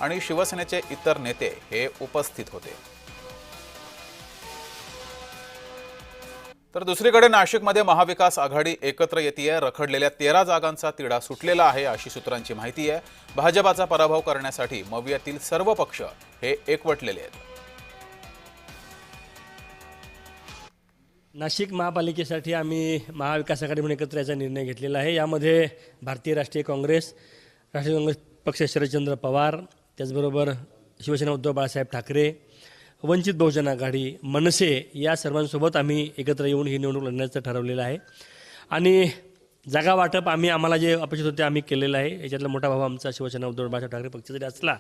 आणि शिवसेनेचे इतर नेते हे उपस्थित होते। तर दुसरीकडे नाशिकमध्ये महाविकास आघाडी एकत्र येतेय। रखडलेल्या 13 जागांचा तिढा सुटलेला आहे अशी सूत्रांची माहिती आहे। भाजपाचा पराभव करण्यासाठी मवियातील सर्व पक्ष हे एकवटलेले आहेत। नाशिक महापालिकेसाठी आम्ही महाविकास आघाडीकडून एकत्र याचा निर्णय घेतलेला आहे। यामध्ये भारतीय राष्ट्रीय काँग्रेस पक्ष शरदचंद्र पवार, त्याचबरोबर शिवसेना उद्धव बाळासाहेब ठाकरे, वंचित बहुजन आघाडी, मनसे या सर्वांसोबत आम्ही एकत्र येऊन ही निवडणूक लढण्याचं ठरवलेलं आहे। आणि जागा वाटप आम्हाला जे अपेक्षित होते आम्ही केलेलं आहे। याच्यातला मोठा भाव आमचा शिवसेना उद्धव बाळासाहेब ठाकरे पक्ष जरी असला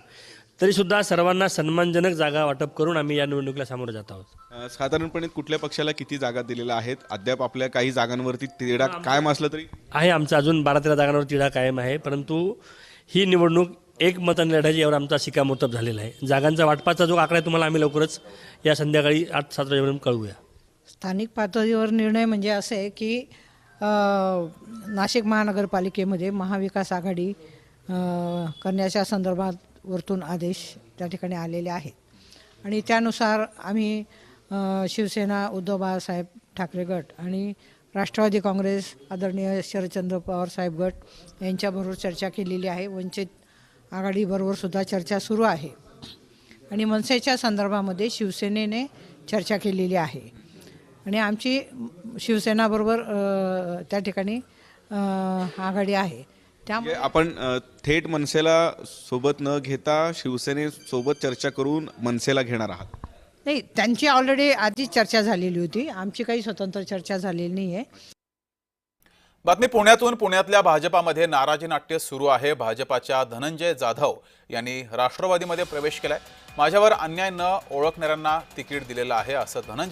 तरीसुद्धा सर्वांना सन्मानजनक जागा वाटप करून आम्ही या निवडणुकीला सामोरं जात आहोत। साधारणपणे कुठल्या पक्षाला किती जागा दिलेल्या आहेत? अद्याप आपल्या काही जागांवरती तिढा कायम असला तरी आहे आमचा अजून 12-13 जागांवर तिढा कायम आहे, परंतु ही निवडणूक एक मताने लढायची यावर आमचा शिक्कामोर्तब झालेला आहे। जागांचा वाटपाचा जो आकडा आहे तुम्हाला आम्ही लवकरच या संध्याकाळी 8-7 वाजेपर्यंत कळवूया। स्थानिक पातळीवर निर्णय म्हणजे असे आहे की नाशिक महानगरपालिकेमध्ये महाविकास आघाडी करण्याच्या संदर्भात वरतून आदेश त्या ठिकाणी आलेले आहेत आणि त्यानुसार आम्ही शिवसेना उद्धव बाळासाहेब ठाकरे गट आणि राष्ट्रवादी काँग्रेस आदरणीय शरदचंद्र पवार साहेब गट यांच्याबरोबर चर्चा केलेली आहे। वंचित आघाडीबरोबर सुद्धा चर्चा सुरू आहे आणि मनसेच्या संदर्भामध्ये शिवसेनेने चर्चा केलेली आहे आणि आमची शिवसेनाबरोबर त्या ठिकाणी आघाडी आहे। त्यामुळे आपण थेट मनसेला सोबत न घेता शिवसेनेसोबत चर्चा करून मनसेला घेणार आहात? नाही, त्यांची ऑलरेडी आधीच चर्चा झालेली होती, आमची काही स्वतंत्र चर्चा झालेली नाही आहे। बातमी पुण्यातून। पुण्यातल्या भाजपामध्ये नाराजी नाट्य सुरू आहे। भाजपाच्या धनंजय जाधव यांनी राष्ट्रवादीमध्ये प्रवेश केलाय। माझ्यावर अन्याय न ओळखणाऱ्यांना तिकीट दिलेलं आहे असं धनंजय